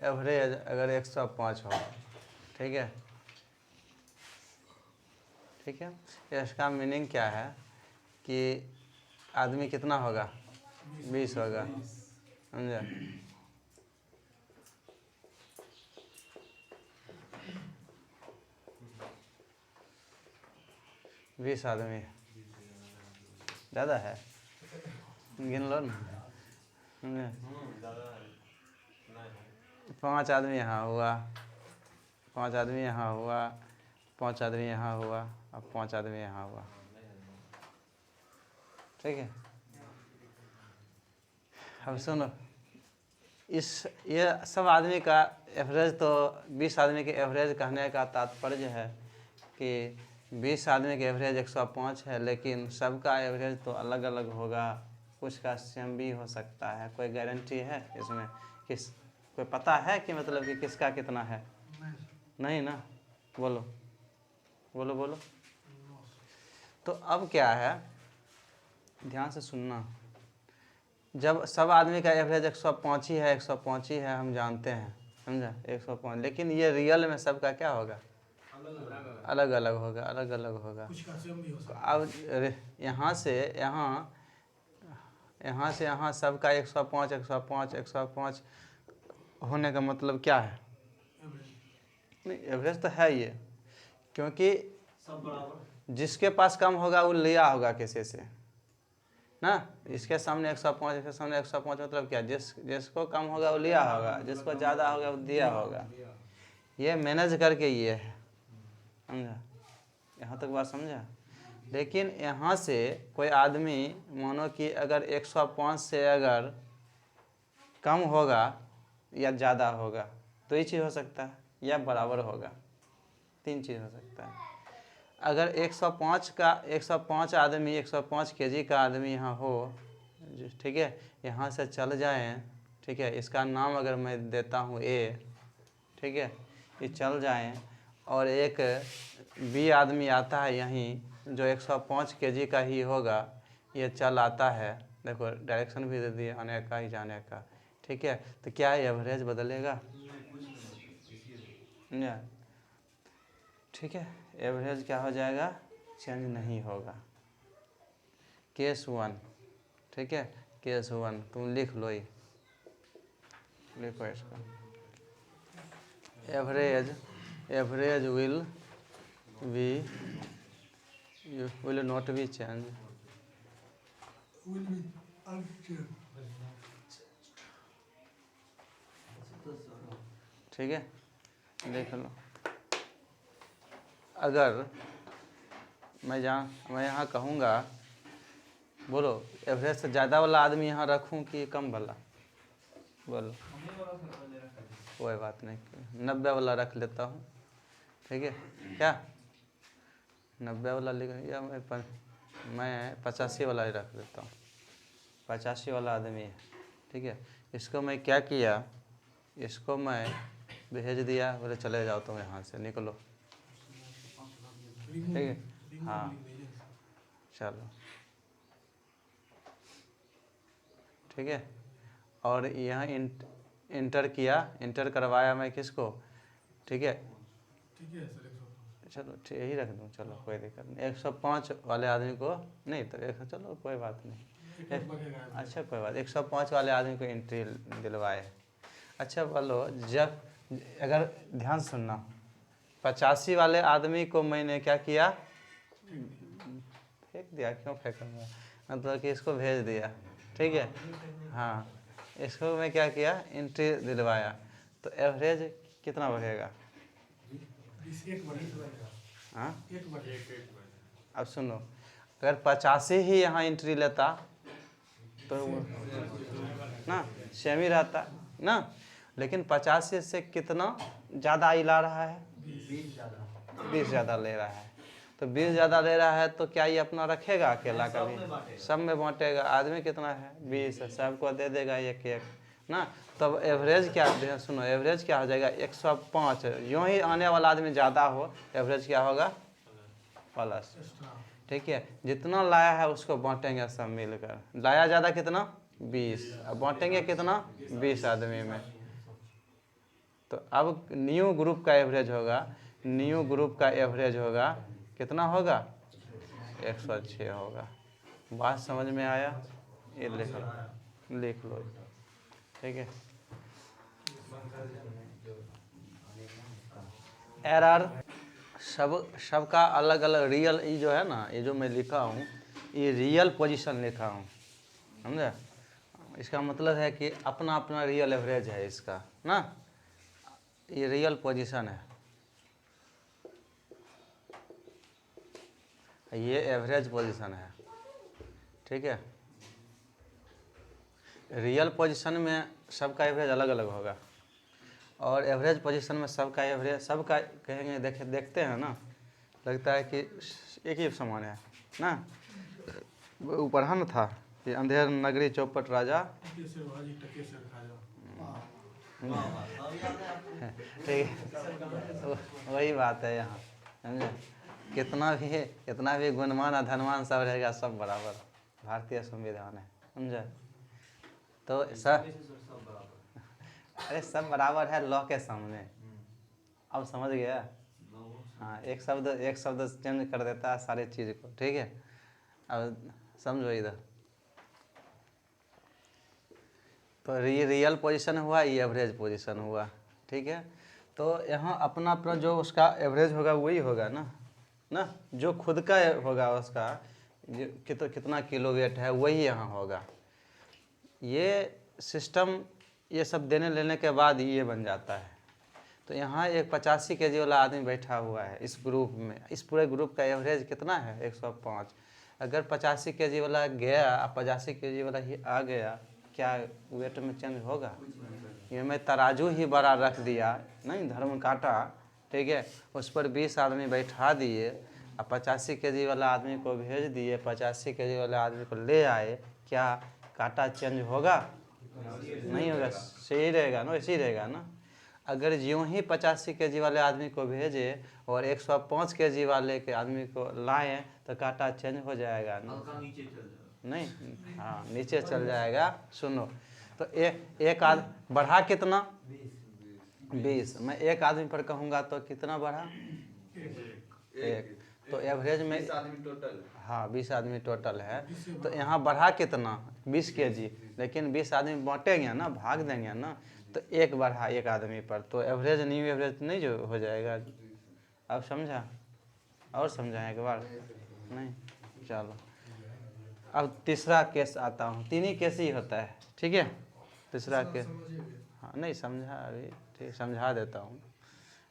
Average अगर 105 हो, ठीक है, ठीक है, इसका मीनिंग क्या है कि आदमी कितना होगा, 20 होगा, समझा। 20 आदमी ज़्यादा है, गिन लो ना, समझे। 5 आदमी यहाँ हुआ, 5 आदमी यहाँ हुआ, 5 आदमी यहाँ हुआ, अब 5 आदमी यहाँ हुआ, ठीक है। अब सुनो, ये सब आदमी का एवरेज, तो 20 आदमी के एवरेज कहने का तात्पर्य है कि 20 आदमी के एवरेज 105 है, लेकिन सबका एवरेज तो अलग अलग होगा, कुछ का सेम भी हो सकता है। कोई गारंटी है इसमें, किस कोई पता है कि मतलब कि किसका कितना है? नहीं ना। बोलो बोलो बोलो। तो अब क्या है, ध्यान से सुनना, जब सब आदमी का एवरेज 105 ही है, 105 ही है, हम जानते हैं, समझा, 105, लेकिन ये रियल में सबका क्या होगा, अलग अलग होगा, अलग अलग होगा। कुछ का सेम भी हो सकता है। अब यहाँ से यहाँ, यहाँ से यहाँ सबका 105 105 105 होने का मतलब क्या है? नहीं, एवरेज तो है ये, क्योंकि सब बराबर, जिसके पास कम होगा वो लिया होगा किसी से ना। इसके सामने 105, इसके सामने 105, मतलब क्या, जिसको कम होगा वो लिया होगा, जिसको ज़्यादा होगा वो दिया होगा। ये मैनेज करके ये है, समझा, यहाँ तक बात समझा। लेकिन यहाँ से कोई आदमी मानो कि अगर 105 से अगर कम होगा या ज़्यादा होगा, तो ये चीज़ हो सकता है, या बराबर होगा, 3 चीज़ हो सकता है। अगर 105 आदमी 105 केजी का आदमी यहाँ हो, ठीक है, यहाँ से चल जाएं, ठीक है, इसका नाम अगर मैं देता हूँ ए, ठीक है, ये चल जाएं, और एक बी आदमी आता है यहीं जो 105 केजी का ही होगा, ये चल आता है, देखो डायरेक्शन भी दे दिए आने का ही जाने का, ठीक है, तो क्या एवरेज बदलेगा? ठीक है, एवरेज क्या हो जाएगा, चेंज नहीं होगा। केस 1, ठीक है, केस 1 तुम लिख लो, ये लिखो इसको, average will not be change, ठीक है, देख लो। अगर मैं यहाँ कहूँगा, बोलो एवरेज से ज़्यादा वाला आदमी यहाँ रखूँ कि कम वाला, बोलो। कोई बात नहीं, 90 वाला रख लेता हूँ, ठीक है, क्या 90 वाला लिख, या मैं 85 वाला ही रख देता हूँ, 85 वाला आदमी है, ठीक है। इसको मैं क्या किया, इसको मैं भेज दिया, बोले चले जाओ तुम यहाँ से निकलो, ठीक है, हाँ चलो, ठीक है। और यहाँ इंटर किया, इंटर करवाया मैं किसको, ठीक है, ठीक है सर, 105। चलो ठीक यही रख दूँ, चलो कोई दिक्कत नहीं, 105 वाले आदमी को नहीं, तो चलो कोई बात नहीं, अच्छा कोई बात, 105 वाले आदमी को एंट्री दिलवाए। अच्छा बोलो, जब अगर ध्यान सुनना, 85 वाले आदमी को मैंने क्या किया, फेंक दिया, क्यों फेंकूँगा, मतलब कि इसको भेज दिया, ठीक है, हाँ, इसको मैं क्या किया, एंट्री दिलवाया, तो एवरेज कितना बढ़ेगा? हाँ, अब सुनो, अगर 85 ही यहाँ एंट्री लेता तो ना सेम ही रहता ना, लेकिन 85 से कितना ज़्यादा ही ला रहा है, 20 ज़्यादा ले रहा है, तो 20 ज़्यादा ले रहा है, तो क्या ये अपना रखेगा अकेला, कभी सब में बांटेगा। आदमी कितना है, 20 है, सबको दे देगा एक एक ना। तब एवरेज क्या, सुनो एवरेज क्या हो जाएगा, 105, यूँ ही आने वाला आदमी ज़्यादा हो, एवरेज क्या होगा, प्लस, ठीक है। जितना लाया है उसको बांटेंगे सब मिलकर, लाया ज़्यादा कितना, 20, अब बांटेंगे कितना, 20 आदमी में, तो अब न्यू ग्रुप का एवरेज होगा, न्यू ग्रुप का एवरेज होगा कितना होगा 106 होगा। बात समझ में आया? ये लिख लो, ठीक है। एरर सबका अलग अलग रियल, ये जो है ना, ये जो मैं लिखा हूँ ये रियल पोजीशन लिखा हूँ, समझे? इसका मतलब है कि अपना अपना रियल एवरेज है इसका ना, ये रियल पोजीशन है, ये एवरेज पोजीशन है, ठीक है। रियल पोजीशन में सबका एवरेज अलग अलग होगा और एवरेज पोजीशन में सबका एवरेज, सबका कहेंगे देखते हैं ना, लगता है कि एक ही समान है ना। वो पढ़ा न था कि अंधेर नगरी चौपट राजा, ठीक है, वही बात है यहाँ, समझे? कितना भी गुणवान और धनवान सब रहेगा, सब बराबर, भारतीय संविधान है, समझे? तो सर अरे सब बराबर है लॉ के सामने, अब समझ गया? हाँ, एक शब्द चेंज कर देता है सारी चीज़ को, ठीक है। अब समझो इधर, तो ये रियल पोजीशन हुआ, ये एवरेज पोजीशन हुआ, ठीक है। तो यहाँ अपना अपना जो उसका एवरेज होगा वही होगा ना, जो खुद का होगा उसका कितना किलो वेट है वही यहाँ होगा। ये सिस्टम ये सब देने लेने के बाद ये बन जाता है। तो यहाँ एक 85 kg वाला आदमी बैठा हुआ है इस ग्रुप में, इस पूरे ग्रुप का एवरेज कितना है 105। अगर 85 kg वाला गया, 85 kg वाला ही आ गया, क्या वेट में चेंज होगा? ये मैं तराजू ही बड़ा रख दिया, नहीं धर्म काटा, ठीक है, उस पर 20 आदमी बैठा दिए और 85 kg वाला आदमी को भेज दिए, 85 kg वाले आदमी को ले आए, क्या काटा चेंज होगा? नहीं होगा, सही रहेगा ना, ऐसे ही रहेगा ना। अगर ज्यों ही 85 kg वाले आदमी को भेजे और 105 kg वाले के आदमी को लाए तो काटा चेंज हो जाएगा ना? नहीं, हाँ नीचे चल जाएगा। सुनो, तो एक बढ़ा कितना 20, मैं एक आदमी पर कहूँगा तो कितना बढ़ा? एक। तो एवरेज में 20 आदमी टोटल, हाँ 20 आदमी टोटल है, तो यहाँ बढ़ा कितना 20 kg, लेकिन 20 आदमी बांटेंगे ना, भाग देंगे ना, तो एक बढ़ा एक आदमी पर, तो एवरेज न्यू एवरेज नहीं जो हो जाएगा। अब समझा? और समझाएं एक बार? नहीं, चलो अब तीसरा केस आता हूँ, 3 ही केस ही होता है, ठीक है। तीसरा केस, हाँ नहीं समझा अभी, ठीक समझा देता हूँ,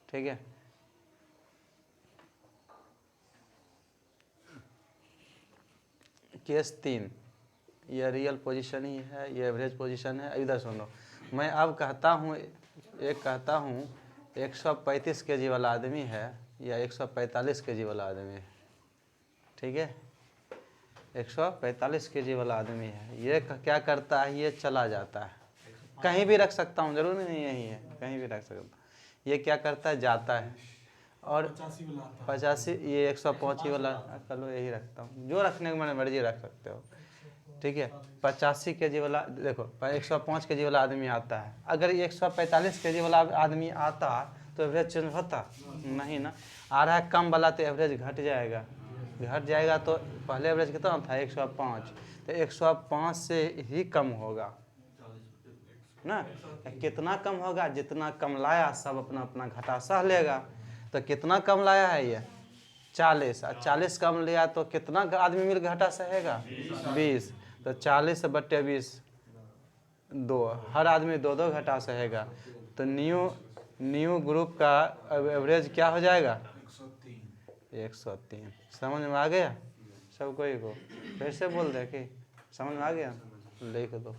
ठीक है। केस 3, ये रियल पोजीशन ही है, ये एवरेज पोजीशन है। इधर सुनो, मैं अब कहता हूँ, एक कहता हूँ 135 kg वाला आदमी है या 145 kg वाला आदमी है, ठीक है। 145 kg वाला आदमी है, ये क्या करता है, ये चला जाता है, कहीं भी रख सकता हूँ, जरूरी नहीं यही है, कहीं भी रख सकता हूँ। ये क्या करता है, जाता है, और 85 ये 105 वाला कर लो, यही रखता हूँ, जो रखने की मर्जी रख सकते हो, ठीक है। 85 kg वाला, देखो 105 kg वाला आदमी आता है, अगर 145 kg वाला आदमी आता तो एवरेज चेंज होता नहीं ना। आ रहा है कम वाला तो एवरेज घट जाएगा, तो पहले एवरेज कितना था 105, तो 105 से ही कम होगा ना। कितना कम होगा? जितना कम लाया सब अपना अपना घाटा सह लेगा। तो कितना कम लाया है ये 40, 40 कम लिया तो कितना आदमी मिल घाटा सहेगा 20, तो 40/20 2, हर आदमी 2 घाटा सहेगा। तो न्यू ग्रुप का एवरेज क्या हो जाएगा 103। समझ में आ गया सब कोई को? फिर से बोल दे कि समझ में आ गया, लिख दो,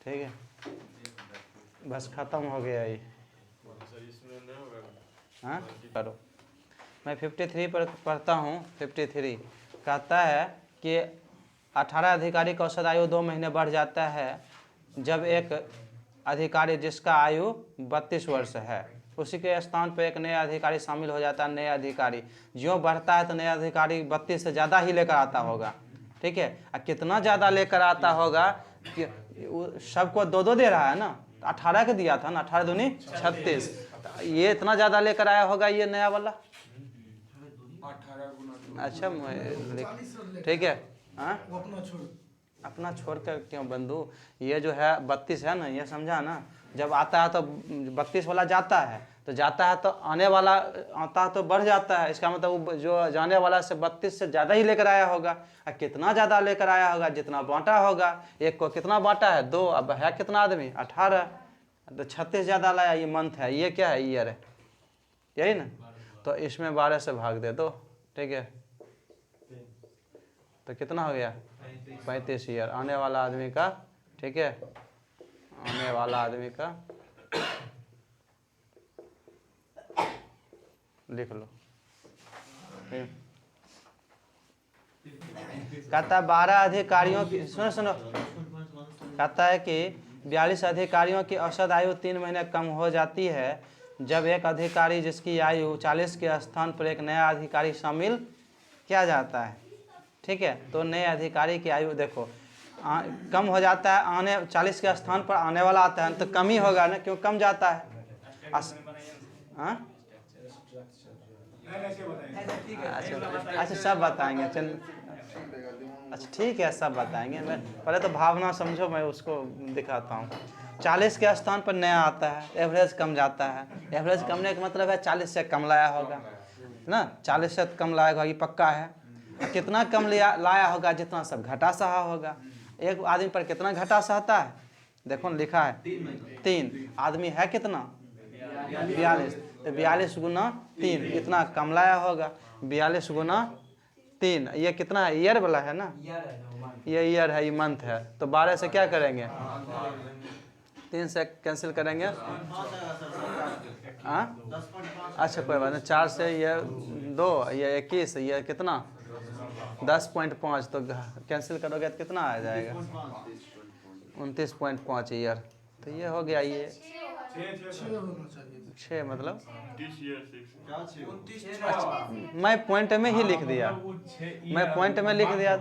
ठीक है, बस खत्म हो गया ये। हाँ करो, मैं 53 पर पढ़ता हूँ। 53 कहता है कि 18 अधिकारी का औसत आयु 2 महीने बढ़ जाता है जब एक अधिकारी जिसका आयु 32 वर्ष है उसी के स्थान पर एक नया अधिकारी शामिल हो जाता है। नया अधिकारी ज्यों बढ़ता है तो नया अधिकारी 32 से ज़्यादा ही लेकर आता होगा, ठीक है। और कितना ज़्यादा लेकर आता होगा कि सबको 2-2 दे रहा है ना, 18 का दिया था ना, 18 दूनी 36। ये इतना ज़्यादा लेकर आया होगा ये नया वाला। 18 गुना अच्छा 40 से लेकर ठीक है। हाँ वो अपना छोड़ अपना छोड़ कर क्यों बंधु, ये जो है 32 है ना, ये समझा ना, जब आता है तो 32 वाला जाता है, तो जाता है तो आने वाला आता है तो बढ़ जाता है, इसका मतलब वो जो जाने वाला से 32 से ज़्यादा ही लेकर आया होगा। और कितना ज़्यादा लेकर आया होगा, जितना बांटा होगा। एक को कितना बांटा है 2, अब है कितना आदमी 18, तो 36 ज़्यादा लाया। ये मंथ है, ये क्या है ईयर है, यही ना, तो इसमें 12 से भाग दे दो, ठीक है, तो कितना हो गया 35 ईयर आने वाला आदमी का, ठीक है, आने वाला आदमी का लिख लो। कहता है 12 अधिकारियों की, सुनो सुनो, कहता है कि 42 अधिकारियों की औसत आयु 3 महीने कम हो जाती है जब एक अधिकारी जिसकी आयु 40 के स्थान पर एक नया अधिकारी शामिल किया जाता है, ठीक है। तो नए अधिकारी की आयु देखो कम हो जाता है, आने 40 के स्थान पर आने वाला आता है, तो कम ही होगा ना, क्यों कम जाता है। हाँ अच्छा सब बताएंगे, चल अच्छा ठीक है सब बताएंगे। मैं पहले तो भावना समझो, मैं उसको दिखाता हूँ। 40 के स्थान पर नया आता है, एवरेज कम जाता है। एवरेज कमने का मतलब है 40 से कम लाया होगा ना, 40 से कम लाएगा ये पक्का है। कितना कम लाया होगा, जितना सब घटा सहा होगा। एक आदमी पर कितना घटा सहता है, देखो लिखा है 3, आदमी है कितना 42, तो 42 गुना 3 इतना कम लाया होगा। 42 गुना 3 ये कितना है, ईयर वाला है ना, ये ईयर है, ये मंथ है, तो 12 से क्या करेंगे 3 से कैंसिल करेंगे। हाँ अच्छा कोई बात नहीं, 4 से ये 2, ये 21, ये कितना 10.5, तो कैंसिल करोगे तो कितना आ जाएगा 29.5 ईयर। तो ये हो गया, ये 6 मतलब मैं पॉइंट में ही लिख दिया, मैं पॉइंट में लिख दिया,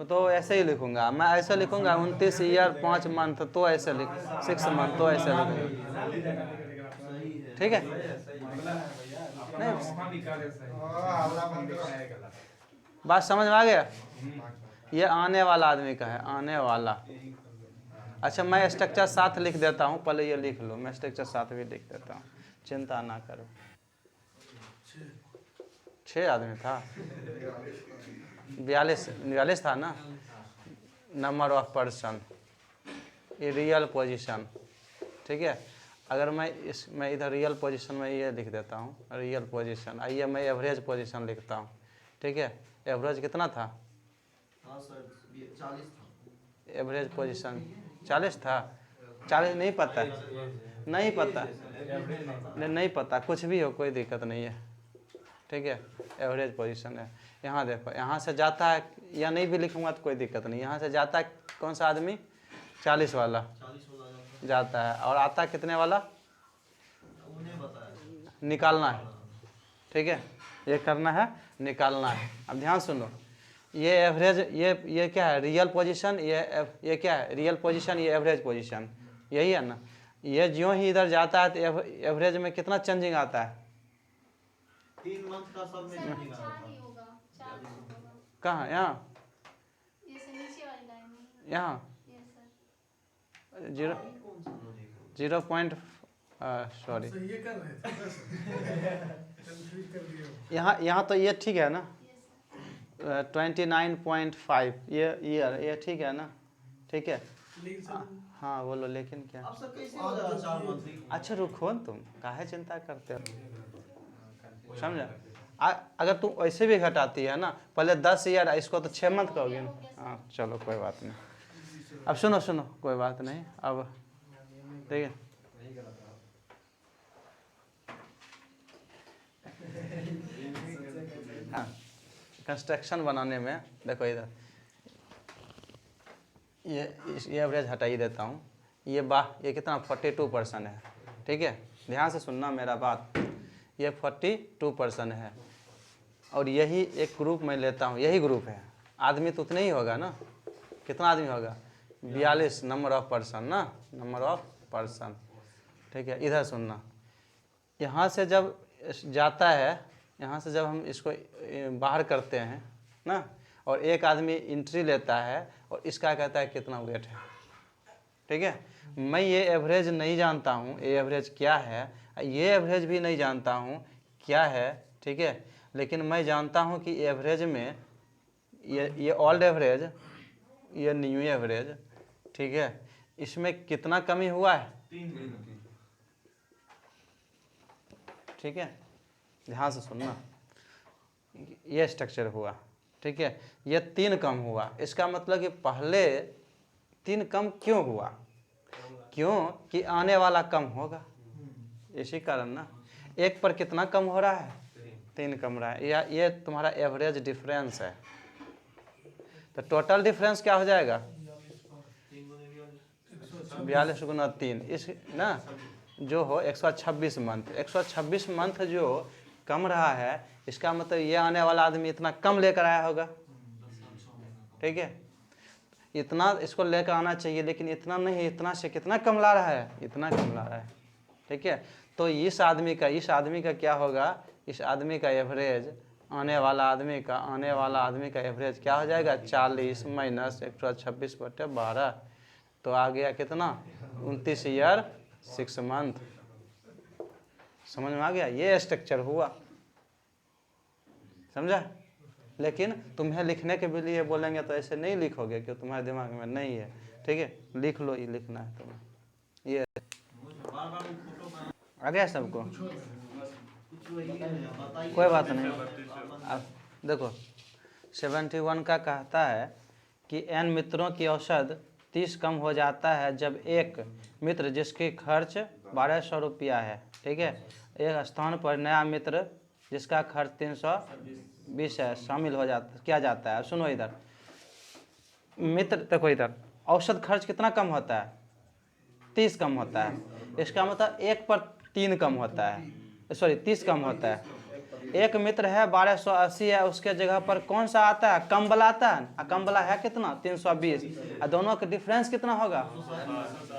तो ऐसे ही लिखूंगा, मैं ऐसे लिखूंगा 29 ईयर 5 मंथ, तो ऐसे लिख 6 मंथ, तो ऐसे लिखूंगा, ठीक है। बात समझ में आ गया। ये आने वाला आदमी का है, आने वाला। अच्छा मैं स्ट्रक्चर साथ लिख देता हूँ, पहले ये लिख लो, मैं स्ट्रक्चर साथ भी लिख देता हूँ, चिंता ना करो। 6 आदमी था, 42 था ना, नंबर ऑफ पर्सन, ये रियल पोजीशन, ठीक है। अगर मैं इधर रियल पोजीशन में ये लिख देता हूँ, रियल पोजीशन, आइए मैं एवरेज पोजीशन लिखता हूँ, ठीक है। एवरेज कितना था, 40 था, एवरेज पोजीशन 40 था, 40 नहीं पता, नहीं पता, नहीं पता, कुछ भी हो कोई दिक्कत नहीं है, ठीक है। एवरेज पोजीशन है, यहाँ देखो, यहाँ से जाता है, या नहीं भी लिखूंगा तो कोई दिक्कत नहीं, यहाँ से जाता है कौन सा आदमी 40 वाला जाता है, और आता कितने वाला निकालना है, ठीक है, ये करना है निकालना है। अब ध्यान सुनो, ये एवरेज, ये क्या है रियल पोजीशन, ये क्या है रियल पोजीशन, ये एवरेज पोजीशन, यही है ना। ये ज्यों ही इधर जाता है तो एवरेज में कितना चेंजिंग आता है, 3 मंथ का सब में चेंजिंग आता है। कहाँ, यहाँ यहाँ 0 पॉइंट सॉरी, ये कर रहे थे कंफ्यूज कर दिया। यहाँ तो ये ठीक है ना, 29.5 ये ईयर, ये ठीक है ना, ठीक है। हाँ बोलो, लेकिन क्या, अब सर कैसे हो जाएगा 4 मंथ? अच्छा रुको तुम काहे चिंता करते हो, समझा। अगर तुम ऐसे भी घटाती है ना, पहले 10 ईयर, इसको तो 6 मंथ कहोगे ना। हाँ चलो कोई बात नहीं, अब सुनो कोई बात नहीं, अब ठीक है। हाँ कंस्ट्रक्शन बनाने में देखो इधर, ये एवरेज हटा ही देता हूँ, ये कितना 42% है, ठीक है। ध्यान से सुनना मेरा बात, ये 42% है, और यही एक ग्रुप मैं लेता हूँ, यही ग्रुप है। आदमी तो उतने ही होगा ना, कितना आदमी होगा 42 नंबर ऑफ पर्सन ना, नंबर ऑफ पर्सन। ठीक है, इधर सुनना, यहाँ से जब जाता है, यहाँ से जब हम इसको बाहर करते हैं ना, और एक आदमी एंट्री लेता है और इसका कहता है कितना वेट है। ठीक है, मैं ये एवरेज नहीं जानता हूँ, ये एवरेज क्या है, ये एवरेज भी नहीं जानता हूँ क्या है। ठीक है, लेकिन मैं जानता हूँ कि एवरेज में ये ओल्ड एवरेज, ये न्यू एवरेज, ठीक है, इसमें कितना कमी हुआ है। ठीक है, ध्यान से सुनना, ये स्ट्रक्चर हुआ। ठीक है, ये 3 कम हुआ, इसका मतलब कि पहले 3 कम क्यों हुआ, क्यों कि आने वाला कम होगा, इसी कारण ना। 1 पर कितना कम हो रहा है, 3 कम रहा है, ये तुम्हारा एवरेज डिफरेंस है। तो टोटल डिफरेंस क्या हो जाएगा, 42 गुना 3, इस ना जो हो 126 मंथ। 126 मंथ जो कम रहा है, इसका मतलब ये आने वाला आदमी इतना कम लेकर आया होगा। ठीक है, इतना इसको लेकर आना चाहिए, लेकिन इतना नहीं, इतना से कितना कम ला रहा है, इतना कम ला रहा है। ठीक है, तो इस आदमी का क्या होगा, इस आदमी का एवरेज, आने वाला आदमी का एवरेज क्या हो जाएगा, 40 माइनस 126/12, तो आ गया कितना, 29 ईयर 6 मंथ। समझ में आ गया, ये स्ट्रक्चर हुआ, समझा। लेकिन तुम्हें लिखने के लिए बोलेंगे तो ऐसे नहीं लिखोगे, क्योंकि तुम्हारे दिमाग में नहीं है। ठीक है, लिख लो, ये लिखना है तुम्हें, ये आ गया सबको, कोई बात नहीं। अब देखो 71 का कहता है कि n मित्रों की औसत 30 कम हो जाता है जब एक मित्र जिसकी खर्च 1200 रुपया है, ठीक है, एक स्थान पर नया मित्र जिसका खर्च 320 है शामिल हो जाता किया जाता है। सुनो इधर, मित्र देखो इधर, औसत खर्च कितना कम होता है, 30 कम होता है। इसका मतलब 1 पर 3 कम होता है, सॉरी 30 कम होता है। एक मित्र है 1280 है, उसके जगह पर कौन सा आता है, कम वाला आता है, कम वाला है कितना 320, और दोनों का डिफरेंस कितना होगा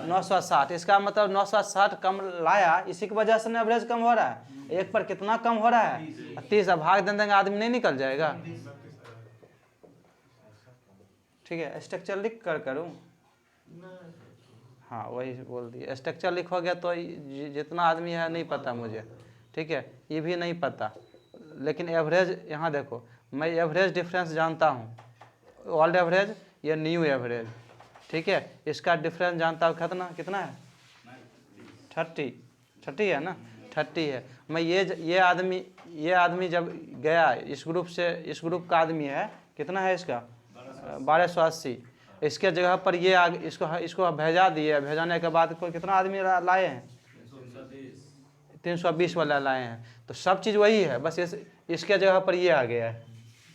960। इसका मतलब 960 कम लाया, इसी की वजह से ना एवरेज कम हो रहा है। 1 पर कितना कम हो रहा है, 30, भाग दे देंगे आदमी नहीं निकल जाएगा। ठीक है, स्ट्रक्चर लिख कर करूँ, हाँ वही बोल दिए, स्ट्रक्चर लिखोगे तो जितना आदमी है नहीं पता मुझे। ठीक है, ये भी नहीं पता, लेकिन एवरेज यहाँ देखो, मैं एवरेज डिफरेंस जानता हूँ, ओल्ड एवरेज, ये न्यू एवरेज। ठीक है, इसका डिफरेंस जानता हूँ कितना, कितना है 30 है ना, 30 है। मैं ये आदमी जब गया इस ग्रुप से, इस ग्रुप का आदमी है, कितना है इसका 1280, इसके जगह पर ये इसको भेजा दिए, भेजाने के बाद कोई कितना आदमी लाए हैं 320 वाला लाए हैं। तो सब चीज़ वही है, बस इसके जगह पर ये आ गया है,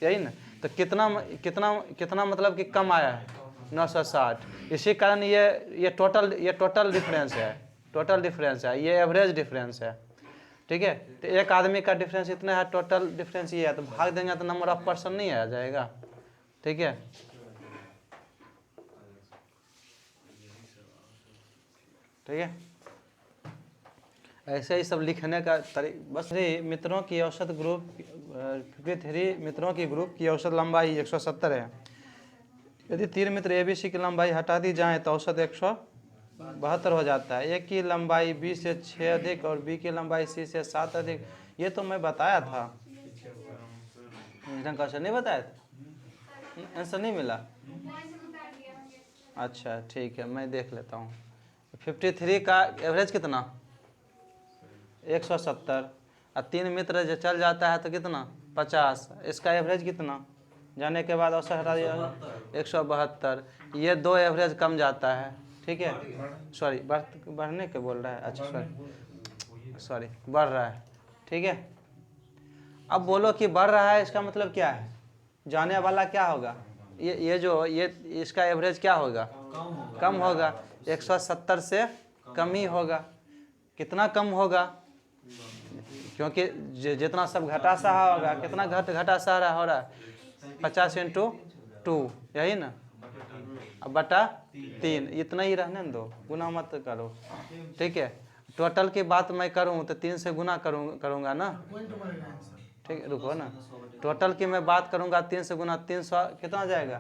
यही ना। तो कितना मतलब कि कम आया है 960। इसी कारण ये टोटल डिफरेंस है, ये एवरेज डिफरेंस है। ठीक है, तो एक आदमी का डिफरेंस इतना है, टोटल डिफरेंस ये है, तो भाग देंगे तो नंबर ऑफ पर्सन नहीं आ जाएगा। ठीक है, ठीक है, ऐसे ही सब लिखने का बस। मित्रों की औसत ग्रुप 53 मित्रों की ग्रुप की औसत लंबाई 170 है। यदि 3 मित्र ABC की लंबाई हटा दी जाए तो औसत 172 हो जाता है। A की लंबाई B से 6 अधिक और B की लंबाई C से 7 अधिक। ये तो मैं बताया था, क्वेश्चन नहीं बताया था, आंसर नहीं मिला। अच्छा ठीक है, मैं देख लेता हूँ। 53 का एवरेज कितना 170, और 3 मित्र जो चल जाता है तो कितना 50, इसका एवरेज कितना जाने के बाद औसत हटा दिया 172। ये 2 एवरेज कम जाता है। ठीक है, सॉरी बढ़ने के बोल रहा है, अच्छा सॉरी बढ़ रहा है। ठीक है, अब बोलो कि बढ़ रहा है, इसका मतलब क्या है, जाने वाला क्या होगा, ये इसका एवरेज क्या होगा, कम होगा। 170 से कम ही होगा। कितना कम होगा, क्योंकि जितना सब घटा सहा होगा, कितना घटा सहा हो रहा है 50 × 2, यही ना। अब बटा 3, इतना ही रहने दो, गुना मत करो, ठीक है। टोटल की बात मैं करूँ तो 3 से गुना करूँगा ना, पॉइंट बनेगा आंसर। ठीक है, रुको ना, टोटल की मैं बात करूँगा 3 से गुना, 300 कितना आ जाएगा,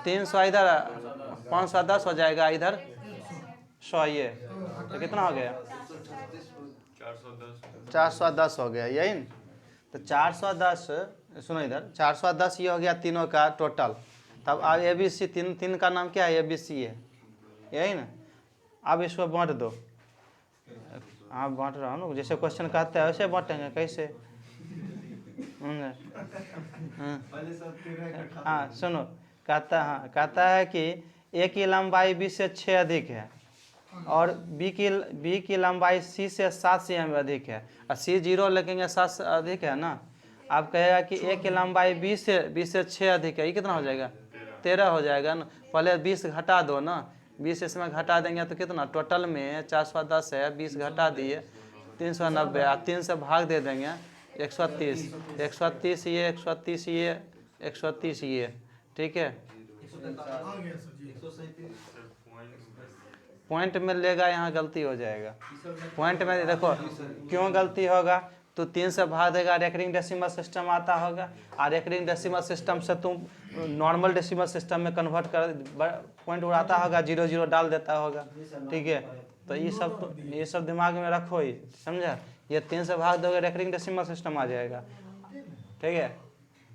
300 इधर 510 हो जाएगा, इधर 100, ये तो कितना हो गया, 410 हो गया, यही न? तो 410, सुनो इधर, 410 ये हो गया तीनों का टोटल। तब अब ABC, तीन का नाम क्या है, ABC है, यही ना। अब इसको बांट दो, आप बांट रहा हूँ ना, जैसे क्वेश्चन कहता है वैसे बांटेंगे, कैसे? हाँ सुनो, कहता है कि A की लंबाई B से 6 अधिक है और B की लंबाई C से 7 cm अधिक है, और C 0 लगेंगे 7 से अधिक है ना। आप कहेगा कि A की लंबाई B से 6 अधिक है, ये कितना हो जाएगा, 13 हो जाएगा ना। पहले 20 घटा दो ना, 20 इसमें घटा देंगे तो कितना, टोटल में 410 है, 20 घटा दिए 390, और 3 से भाग दे देंगे 130, 130 ये 130 ये 130 ये, ठीक है। आ गया सर जी। पॉइंट में लेगा, यहाँ गलती हो जाएगा। पॉइंट में देखो क्यों गलती होगा, तो 3 से भाग देगा, रेकरिंग डेसिमल सिस्टम आता होगा, और रेकरिंग डेसिमल सिस्टम से तुम नॉर्मल डेसिमल सिस्टम में कन्वर्ट कर पॉइंट उड़ाता होगा, 0 डाल देता होगा, ठीक है। तो ये सब दिमाग में रखो ही, समझा। ये 3 से भाग दोगे, रेकरिंग डेसिमल सिस्टम आ जाएगा, ठीक है।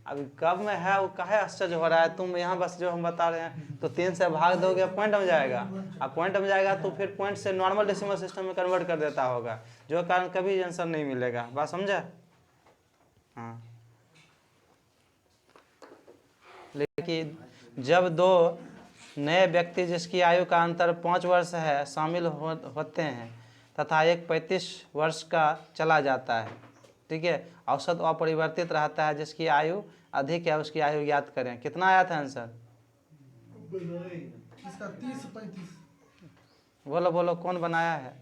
अभी कब में है वो काहे आश्चर्य हो रहा है, तुम यहाँ बस जो हम बता रहे हैं, तो 3 से भाग दोगे पॉइंट में जाएगा, अब पॉइंट में जाएगा तो फिर पॉइंट से नॉर्मल डेसिमल सिस्टम में कन्वर्ट कर देता होगा, जो कारण कभी आंसर नहीं मिलेगा, बात समझा। हाँ, लेकिन जब दो नए व्यक्ति जिसकी आयु का अंतर 5 वर्ष है शामिल होते हैं तथा एक 35 वर्ष का चला जाता है, ठीक है, औसत अपरिवर्तित रहता है, जिसकी आयु अधिक है उसकी आयु ज्ञात करें। कितना आया था आंसर, इसका 30-35। बोलो बोलो, कौन बनाया है?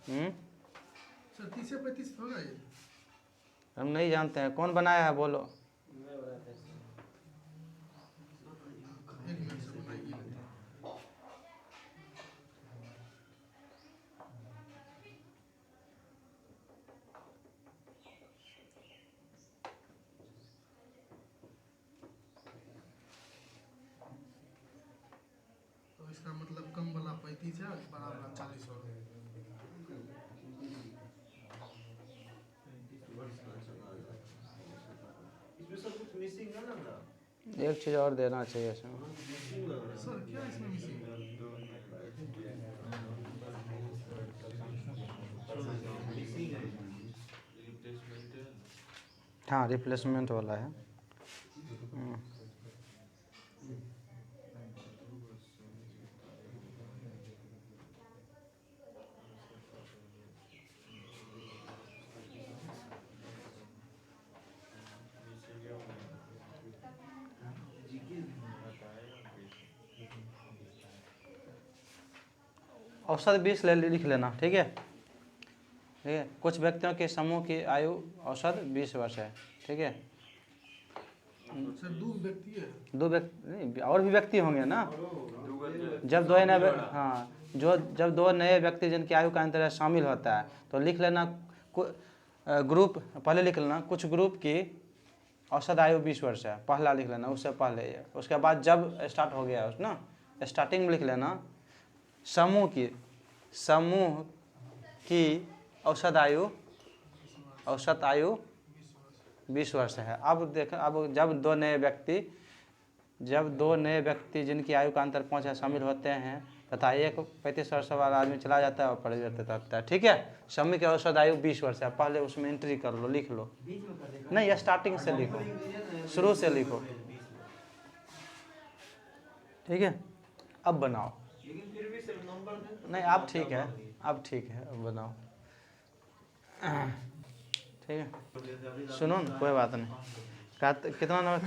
सर 30 से 35 होगा ये? हम नहीं जानते हैं, कौन बनाया है, बोलो। एक मिनट से बनाइए। तो इसका मतलब कम वाला 35 है, बड़ा वाला 40 होगा। इसमें सब कुछ मिसिंग है ना। एक चीज़ और देना चाहिए इसमें। सर क्या इसमें मिसिंग है? हाँ, रिप्लेसमेंट वाला है। औसत 20 लिख लेना, ठीक है, ठीक है। कुछ व्यक्तियों के समूह की आयु औसत 20 वर्ष है, ठीक है। सर 2 व्यक्ति है। 2 व्यक्ति नहीं, और भी व्यक्ति होंगे ना। जब दो नए, हाँ, जब 2 नए व्यक्ति जिनकी आयु का अंतर शामिल होता है तो लिख लेना ग्रुप, पहले लिख लेना कुछ ग्रुप की औसत आयु 20 वर्ष है, पहला लिख लेना, उससे पहले। उसके बाद जब स्टार्ट हो गया उस ना, स्टार्टिंग में लिख लेना समूह की औसत आयु 20 वर्ष है। अब देख, अब जब दो नए व्यक्ति जिनकी आयु का अंतर 5 है शामिल होते हैं तथा एक 35 वर्ष वाला आदमी चला जाता है और परिवर्तित रहता है, ठीक है। समूह की औसत आयु 20 वर्ष है, पहले उसमें एंट्री कर लो, लिख लो। नहीं, स्टार्टिंग से लिखो, शुरू से लिखो, ठीक है। अब बनाओ, लेकिन फिर भी सिर्फ नंबर दें। नहीं अब ठीक है, अब बनाओ, ठीक है। सुनो ना, कोई बात नहीं। कितना नंबर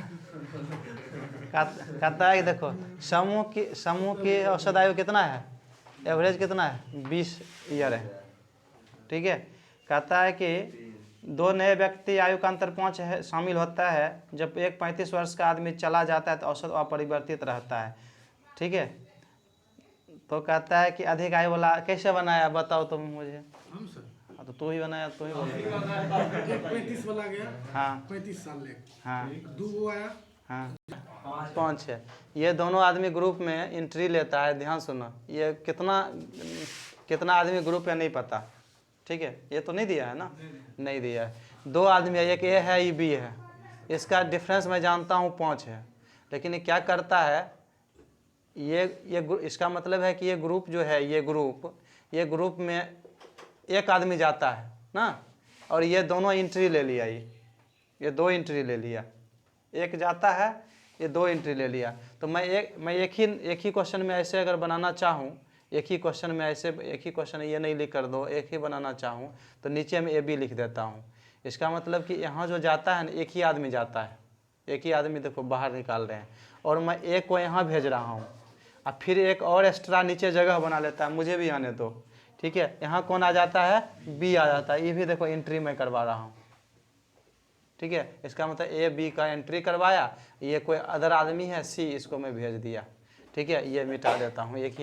कहता है कि देखो समूह की औसत आयु कितना है, एवरेज कितना है, 20 ईयर है, ठीक है। कहता है कि दो नए व्यक्ति आयु का अंतर 5 है शामिल होता है। जब एक 35 वर्ष का आदमी चला जाता है तो औसत अपरिवर्तित रहता है। ठीक है, तो कहता है कि अधिक आयु वाला कैसे बनाया बताओ तुम मुझे। हम सर हाँ, तो तू ही बनाया, तू ही बोल। एक 35 वाला गया, हाँ 35 साल ले, हाँ 2 आया, हाँ 5 है। ये दोनों आदमी ग्रुप में एंट्री लेता है। ध्यान सुनो, ये कितना आदमी ग्रुप है नहीं पता। ठीक है, ये तो नहीं दिया है ना, नहीं दिया है। 2 आदमी है, एक ए है एक बी है। इसका डिफरेंस मैं जानता हूँ 5 है, लेकिन ये क्या करता है, इसका मतलब है कि ये ग्रुप जो है, ये ग्रुप में एक आदमी जाता है ना, और ये दोनों एंट्री ले लिया, ये 2 एंट्री ले लिया। एक जाता है, ये 2 एंट्री ले लिया। तो मैं एक ही क्वेश्चन में ऐसे अगर बनाना चाहूँ, एक ही क्वेश्चन ये नहीं लिख कर दो, एक ही बनाना चाहूँ तो नीचे में ए बी लिख देता हूँ। इसका मतलब कि यहाँ जो जाता है ना, एक ही आदमी जाता है, एक ही आदमी देखो बाहर निकाल रहे हैं, और मैं एक को यहाँ भेज रहा हूँ, अब फिर एक और एक्स्ट्रा नीचे जगह बना लेता है, मुझे भी आने दो। ठीक है, यहाँ कौन आ जाता है, बी आ जाता है। ये भी देखो एंट्री मैं करवा रहा हूँ। ठीक है, इसका मतलब ए बी का एंट्री करवाया, ये कोई अदर आदमी है सी, इसको मैं भेज दिया। ठीक है, ये मिटा देता हूँ, एक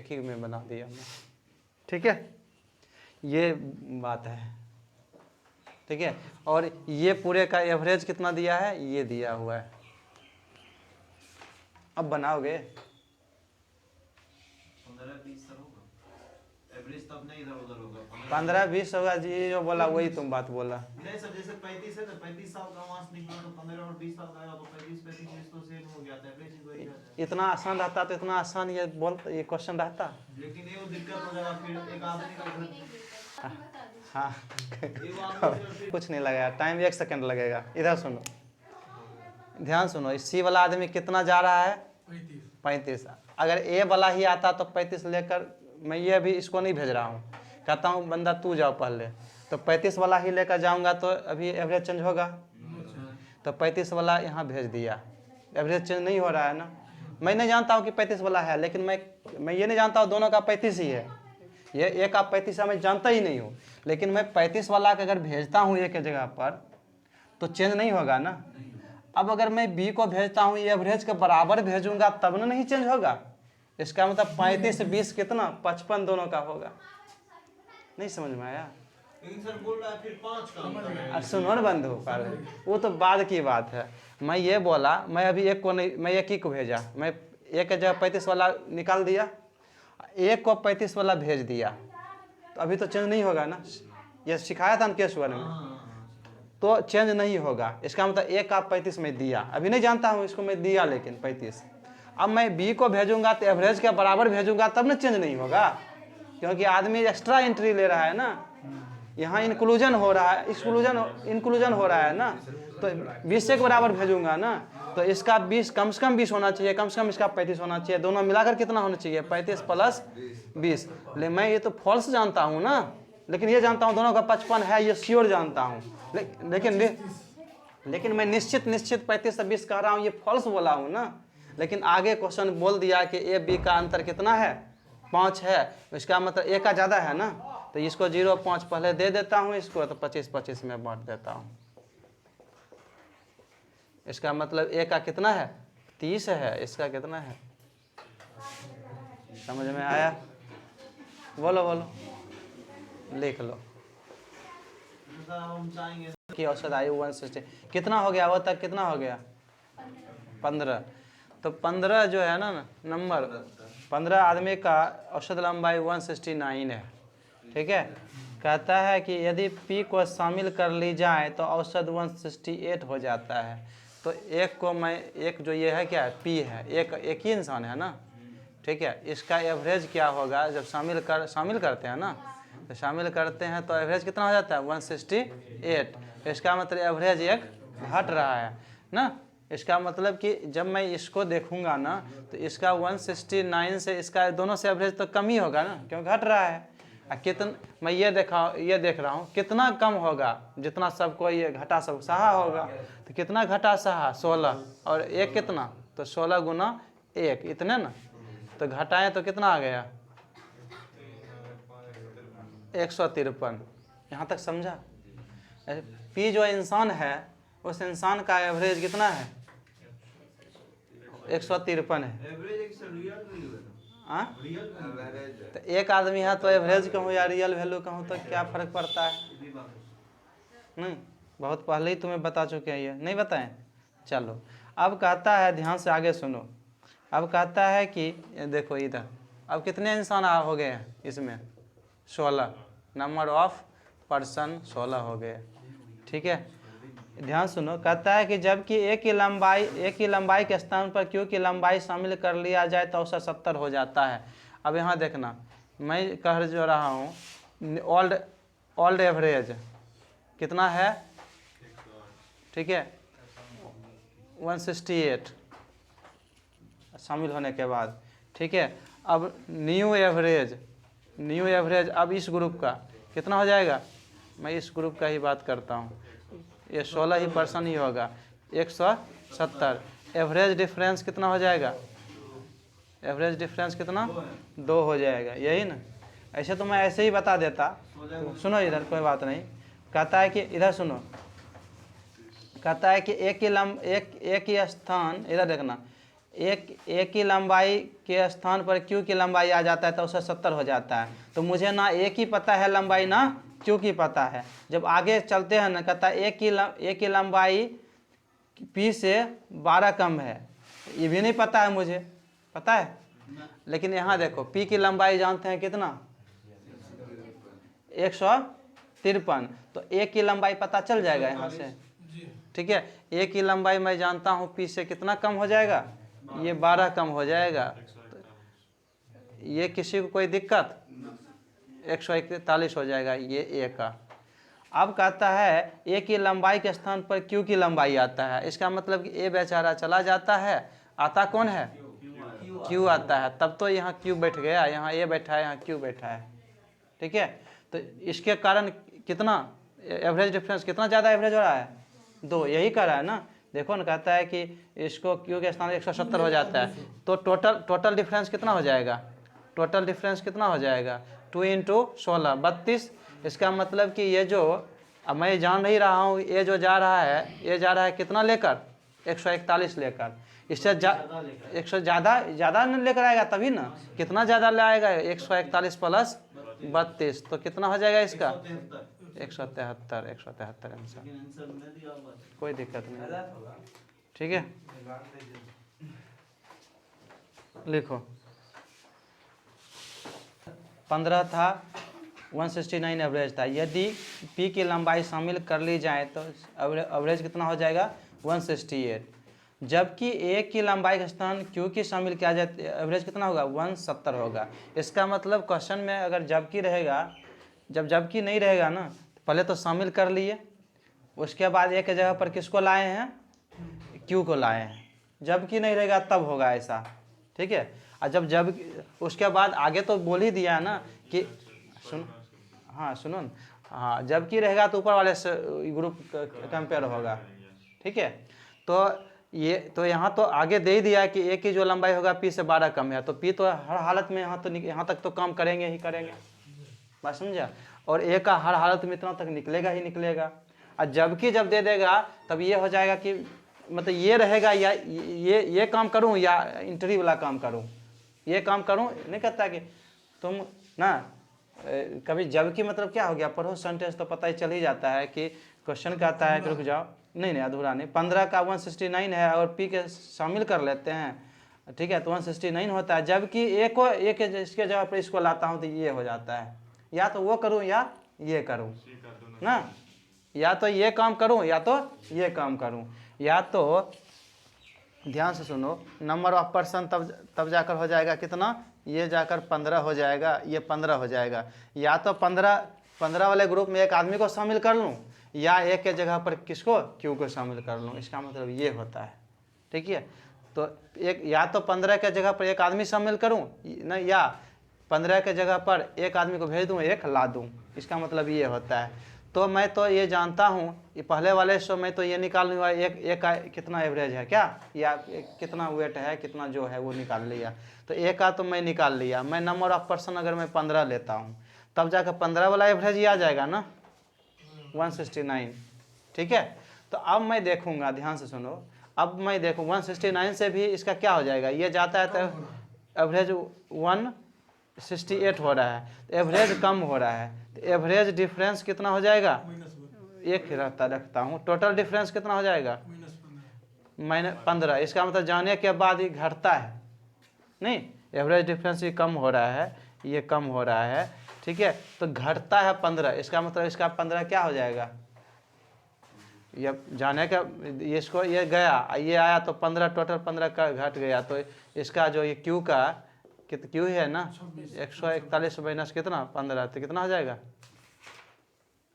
ही में बना दिया मैं। ठीक है, ये बात है। ठीक है, और ये पूरे का एवरेज कितना दिया है, ये दिया हुआ है। अब बनाओगे 15-20 होगा एवरेज, तब नहीं इधर उधर होगा। 15-20 होगा जी, जो बोला वही तुम बात बोला। नहीं सर, जैसे 35 है तो 35 साल का मास निकला तो 15 और 20 साल का आएगा तो 35 तो सेम हो गया था, एवरेज वही रहता इतना आसान रहता तो इतना आसान ये क्वेश्चन रहता। है। लेकिन ये दिक्कत हो जाएगा, फिर एक आदमी का घर, हाँ एक आदमी कुछ नहीं लगेगा, टाइम 1 सेकंड लगेगा। इधर सुनो, ध्यान सुनो, इस सी वाला आदमी कितना जा रहा है, 35। अगर ए वाला ही आता तो 35 लेकर, मैं ये अभी इसको नहीं भेज रहा हूँ, कहता हूँ बंदा तू जाओ पहले, तो 35 वाला ही लेकर जाऊँगा तो अभी एवरेज चेंज होगा। तो 35 वाला यहाँ भेज दिया, एवरेज चेंज नहीं हो रहा है ना। मैं नहीं जानता हूँ कि 35 वाला है, लेकिन मैं ये नहीं जानता हूँ दोनों का 35 ही है। ये एक का 35 है, मैं जानता ही नहीं हूँ, लेकिन मैं 35 वाला का अगर भेजता हूँ एक जगह पर तो चेंज नहीं होगा ना। अब अगर मैं बी को भेजता हूँ ये एवरेज के बराबर भेजूंगा तब ना नहीं चेंज होगा। इसका मतलब 35 से 20 कितना, 55 दोनों का होगा। नहीं समझ में आया? लेकिन सर बोल रहा है फिर 5 का अंतर है। सुनो न बंधु, वो तो बाद की बात है। मैं ये बोला, मैं अभी एक को नहीं, मैं एक ही को भेजा, मैं एक जगह 35 वाला निकाल दिया, एक को 35 वाला भेज दिया, तो अभी तो चेंज नहीं होगा ना। ये सिखाया था ना केस वन में, तो चेंज नहीं होगा। इसका मतलब एक का 35 में दिया, अभी नहीं जानता हूँ इसको मैं दिया, लेकिन 35। अब मैं बी को भेजूंगा तो एवरेज के बराबर भेजूंगा तब ना चेंज नहीं होगा, क्योंकि आदमी एक्स्ट्रा एंट्री ले रहा है ना। यहाँ इंक्लूजन हो रहा है, इंक्लूजन हो रहा है ना, तो 20 के बराबर भेजूंगा ना, तो इसका 20 कम से कम 20 होना चाहिए, कम से कम इसका 35 होना चाहिए, दोनों मिलाकर कितना होना चाहिए, 35 प्लस 20। लेकिन मैं ये तो फॉल्स जानता हूँ ना, लेकिन ये जानता हूँ दोनों का 55 है, ये श्योर जानता हूँ। लेकिन मैं निश्चित 35 से 20 कह रहा हूँ, ये फॉल्स बोला हूँ ना। लेकिन आगे क्वेश्चन बोल दिया कि ए बी का अंतर कितना है, 5 है, इसका मतलब ए का ज़्यादा है ना, तो इसको 0.5 पहले दे देता हूँ इसको, तो 25-25 में बांट देता हूँ। इसका मतलब ए का कितना है, 30 है, इसका कितना है, समझ में आया? बोलो बोलो, लिख लो सर हम चाहेंगे कि औसत आयु 160 कितना हो गया, वो तक कितना हो गया, 15। तो 15 जो है ना नंबर, 15 आदमी का औसत लंबाई 169 है। ठीक है, कहता है कि यदि P को शामिल कर ली जाए तो औसत 168 हो जाता है। तो एक को मैं, एक जो ये है क्या है, P है, एक ही इंसान है ना। ठीक है, इसका एवरेज क्या होगा जब शामिल करते हैं ना, तो शामिल करते हैं तो एवरेज कितना हो जाता है, 168। इसका मतलब एवरेज एक घट रहा है ना। इसका मतलब कि जब मैं इसको देखूंगा ना, तो इसका 169 से इसका दोनों से एवरेज तो कम ही होगा ना, क्यों घट रहा है। कितना मैं ये देख रहा हूँ कितना कम होगा, जितना सबको ये घटा सब सहा होगा। तो कितना घटा सहा, 16, और एक कितना, तो 16 गुना 1, इतने ना। तो घटाएं तो कितना आ गया, 153। यहाँ तक समझा? पी जो इंसान है उस इंसान का एवरेज कितना है? 153 है। एवरेज एक से रियल वैल्यू है ना, हाँ, रियल वैल्यू तो एक आदमी है तो एवरेज कहूँ या रियल वैल्यू कहूँ तो क्या फ़र्क पड़ता है? ये भी बात है। नहीं, बहुत पहले ही तुम्हें बता चुके हैं, ये नहीं बताएं। चलो अब कहता है, ध्यान से आगे सुनो। अब कहता है कि ये देखो इधर, अब कितने इंसान हो गए हैं इसमें? 16। नंबर ऑफ पर्सन 16 हो गए। ठीक है, ध्यान सुनो। कहता है कि जबकि एक ही लंबाई के स्थान पर क्यू की लंबाई शामिल कर लिया जाए तो औसत 70 हो जाता है। अब यहाँ देखना, मैं कह जो रहा हूँ ओल्ड एवरेज कितना है? ठीक है, 168 शामिल होने के बाद। ठीक है, अब न्यू एवरेज अब इस ग्रुप का कितना हो जाएगा? मैं इस ग्रुप का ही बात करता हूँ, ये 16 ही पर्सन ही होगा, 170। एवरेज डिफरेंस कितना हो जाएगा? एवरेज डिफरेंस कितना? 2 हो जाएगा, यही ना। ऐसे तो मैं ऐसे ही बता देता। तो सुनो इधर, कोई बात नहीं। कहता है कि इधर सुनो, कहता है कि एक ही स्थान, इधर देखना, एक ही लंबाई के स्थान पर क्यू की लंबाई आ जाता है तो उससे 70 हो जाता है। तो मुझे ना एक ही पता है लंबाई, ना क्यू की पता है। जब आगे चलते हैं ना, कहता है एक ही लंबाई पी से 12 कम है, ये भी नहीं पता है मुझे, पता है। लेकिन यहाँ देखो, पी की लंबाई जानते हैं कितना? 153। तो एक की लंबाई पता चल जाएगा यहाँ से। ठीक है, एक ही लंबाई मैं जानता हूँ पी से कितना कम हो जाएगा? ये 12 कम हो जाएगा। तो ये किसी को कोई दिक्कत? 141 हो जाएगा ये ए का। अब कहता है एक ही लंबाई के स्थान पर क्यू की लंबाई आता है। इसका मतलब कि ए बेचारा चला जाता है, आता कौन है? क्यू आता है। तब तो यहाँ क्यू बैठ गया, यहाँ ए बैठा है, यहाँ क्यू बैठा है। ठीक है, तो इसके कारण कितना एवरेज डिफरेंस, कितना ज़्यादा एवरेज हो रहा है? 2, यही कर रहा है ना। देखो ना, कहता है कि इसको क्यू के स्थान 170 हो जाता है, तो टोटल डिफरेंस कितना हो जाएगा? टोटल डिफरेंस कितना हो जाएगा? 2 × 16 32। इसका मतलब कि ये जो, अब मैं जान नहीं रहा हूँ, ये जो जा रहा है कितना लेकर? 141 लेकर। इससे 100 ज़्यादा न लेकर आएगा तभी ना। कितना ज़्यादा ले आएगा? 141 + 32, तो कितना हो जाएगा इसका? 173 आंसर। कोई दिक्कत नहीं, ठीक है। लिखो 15 था, 169 एवरेज था। यदि पी की लंबाई शामिल कर ली जाए तो एवरेज कितना हो जाएगा? 168। जबकि ए की लंबाई का स्थान क्यू की शामिल किया जाए, एवरेज कितना होगा? 170 होगा। इसका मतलब क्वेश्चन में अगर जबकि रहेगा, जब जबकि नहीं रहेगा ना, पहले तो शामिल कर लिए, उसके बाद एक जगह पर किसको लाए हैं? क्यू को लाए हैं। जबकि नहीं रहेगा तब होगा ऐसा, ठीक है। और जब उसके बाद आगे तो बोल ही दिया है ना कि सुनो न, हाँ, जबकि रहेगा तो ऊपर वाले से ग्रुप कंपेयर होगा, ठीक है। तो यहाँ तो आगे दे ही दिया है कि ए की जो लंबाई होगा पी से 12 कम है, तो पी तो हर हालत में यहाँ तक तो काम करेंगे ही करेंगे, बात समझा। और ए का हर हालत में इतना तक निकलेगा ही निकलेगा। और जबकि जब दे देगा तब ये हो जाएगा कि मतलब ये रहेगा या ये काम करूँ या इंटरव्यू वाला काम करूँ, ये काम करूँ। नहीं कहता कि तुम ना कभी जबकि मतलब क्या हो गया, पढ़ो सेंटेंस तो पता ही चल ही जाता है कि क्वेश्चन कहता है कि रुक जाओ, नहीं अधूरा नहीं। 15 का 169 है और पी के शामिल कर लेते हैं, ठीक है, तो 169 होता है। जबकि एक इसके जगह पर इसको लाता हूँ तो ये हो जाता है। या तो वो करूँ या ये करूँ ना, या तो ये काम करूँ या तो ये काम करूँ। या तो ध्यान से सुनो, नंबर ऑफ पर्सन तब जाकर हो जाएगा कितना, ये जाकर 15 हो जाएगा, ये 15 हो जाएगा। या तो 15 वाले ग्रुप में एक आदमी को शामिल कर लूँ या एक के जगह पर किसको, क्यू को शामिल कर लूँ। इसका मतलब ये होता है, ठीक है। तो एक या तो 15 के जगह पर एक आदमी शामिल करूँ ना, या 15 के जगह पर एक आदमी को भेज दूँ, एक ला दूँ। इसका मतलब ये होता है। तो मैं तो ये जानता हूँ, ये पहले वाले शो में तो ये निकाल लूँगा एक का कितना एवरेज है क्या, या कितना वेट है, कितना जो है वो निकाल लिया। तो एक का तो मैं निकाल लिया। मैं नंबर ऑफ पर्सन अगर मैं 15 लेता हूँ तब जाकर 15 वाला एवरेज ही आ जाएगा ना, 169, ठीक है। तो अब मैं देखूंगा, ध्यान से सुनो, अब मैं देखूँ 169 से भी इसका क्या हो जाएगा, ये जाता है तो एवरेज 168 हो रहा है, तो एवरेज कम हो रहा है, तो एवरेज डिफरेंस कितना हो जाएगा, एक रखता हूँ, टोटल डिफरेंस कितना हो जाएगा, -15। इसका मतलब जाने के बाद ये घटता है, नहीं, एवरेज डिफरेंस ये कम हो रहा है, ये कम हो रहा है, ठीक है, तो घटता है 15। इसका मतलब इसका 15 क्या हो जाएगा, ये जाने का, इसको ये गया, ये आया तो 15, टोटल 15 का घट गया, तो इसका जो ये क्यू का क्यू है ना 141 माइनस कितना 15, तो कितना हो जाएगा,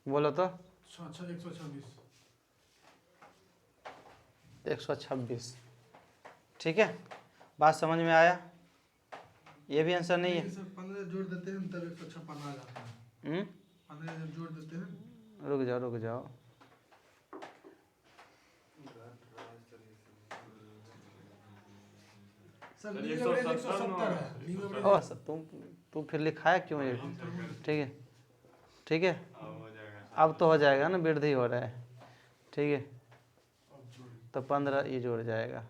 बोलो तो 126, ठीक है। बात समझ में आया, ये भी आंसर नहीं है। 15 जोड़ देते हैं तब 156 आ जाता है। 15 जब जोड़ देते हैं, रुक जाओ, सर न्यू एवरेज 170 है, न्यू एवरेज। ओ तुम फिर लिखाया क्यों ये, ठीक है, अब तो हो जाएगा ना, वृद्धि हो रहा है, ठीक है, तो 15 ये जुड़ जाएगा,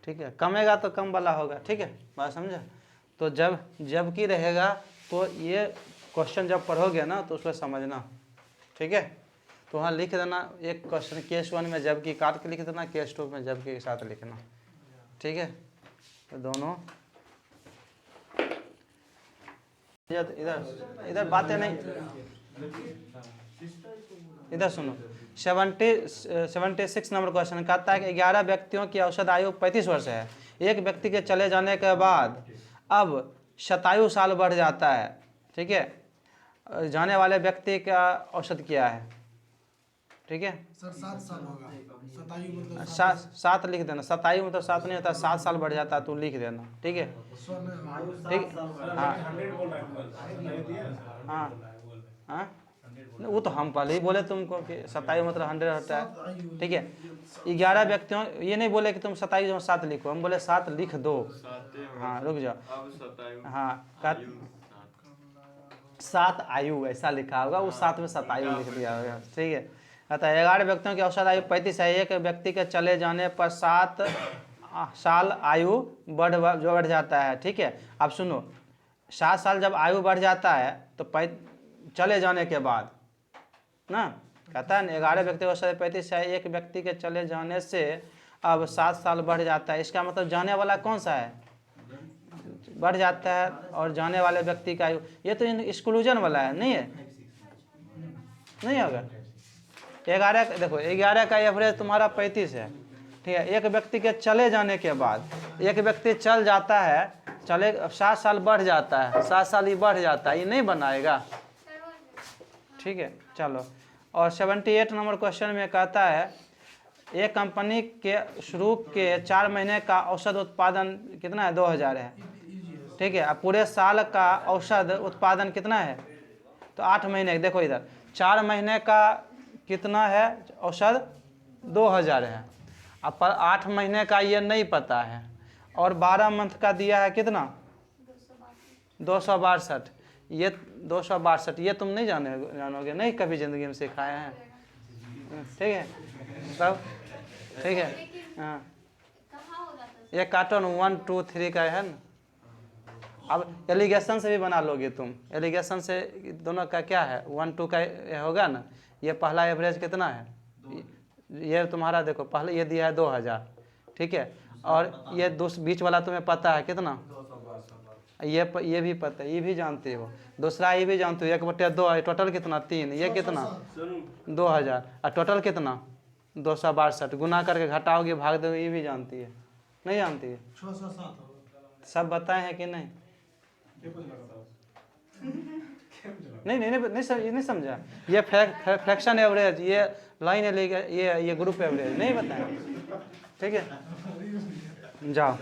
ठीक है, कमेगा तो कम वाला होगा, ठीक है, बात समझा। तो जब की रहेगा तो ये क्वेश्चन जब पढ़ोगे ना तो उसको समझना, ठीक है। तो वहाँ लिख देना एक क्वेश्चन, केस 1 में जब की काट के लिख देना, केस 2 में जब के साथ लिखना, ठीक है। तो दोनों इधर बातें नहीं, इधर सुनो। 76 नंबर क्वेश्चन कहता है कि 11 व्यक्तियों की औसत आयु 35 वर्ष है। एक व्यक्ति के चले जाने के बाद अब 27 साल बढ़ जाता है, ठीक है। जाने वाले व्यक्ति का औसत क्या है, ठीक है। सर 7 साल होगा, 27 मतलब 7 लिख देना, 27 मतलब 7 नहीं होता, 7 साल बढ़ जाता है तो लिख देना, ठीक है, ठीक। हाँ हाँ, वो तो हम पहले ही बोले तुमको कि 27 मतलब 100 होता है, ठीक है। 11 व्यक्तियों, ये नहीं बोले कि तुम 27 में 7 लिखो, हम बोले 7 लिख दो। हाँ रुक जाओ, हाँ 7 आयु ऐसा लिखा होगा, वो 7 में 27 लिख दिया होगा, ठीक है। अतः 11 व्यक्तियों की औसत आयु 35 है। एक व्यक्ति के चले जाने पर 7 साल आयु बढ़ जाता है, ठीक है। अब सुनो, 7 साल जब आयु बढ़ जाता है तो चले जाने के बाद ना, कहता है ना 11 व्यक्ति की औसत 35 है, एक व्यक्ति के चले जाने से अब 7 साल बढ़ जाता है। इसका मतलब जाने वाला कौन सा है, बढ़ जाता है, और जाने वाले व्यक्ति का आयु, ये तो एक्सक्लूजन वाला है, नहीं है, नहीं होगा। 11 देखो, 11 का एवरेज तुम्हारा 35 है, ठीक है। एक व्यक्ति के चले जाने के बाद, एक व्यक्ति चल जाता है, चले 7 साल बढ़ जाता है, 7 साल ही बढ़ जाता है, ये नहीं बनाएगा, ठीक है। चलो, और 78 नंबर क्वेश्चन में कहता है एक कंपनी के शुरू के 4 महीने का औसत उत्पादन कितना है, 2000 है, ठीक है। अब पूरे साल का औसत उत्पादन कितना है, तो 8 महीने, देखो इधर 4 महीने का कितना है औसत, 2000 है। अब पर 8 महीने का ये नहीं पता है, और 12 मंथ का दिया है कितना, 262, ये 262, ये तुम नहीं जानोगे, नहीं कभी ज़िंदगी में सिखाए हैं, ठीक है सब, ठीक है। हाँ, ये कार्टून 1 2 3 का है ना। अब एलिगेशन से भी बना लोगे तुम, एलिगेशन से दोनों का क्या है, 1 2 का होगा ना। ये पहला एवरेज कितना है, ये तुम्हारा देखो, पहले ये दिया है 2000, ठीक है, और ये बीच वाला तुम्हें पता है कितना, ये भी पता है, ये भी जानते हो, दूसरा ये भी जानते हो, 1/2, टोटल कितना 3, ये कितना 2000, और टोटल कितना 262, गुना करके घटाओगे भाग दोगे, ये भी जानती है, नहीं जानती है, 607 सब बताए हैं कि नहीं, नहीं समझा। ये फ्रैक्शन एवरेज, ये लाइन एवरेज, ये ग्रुप एवरेज नहीं बताया, ठीक है। जाओ।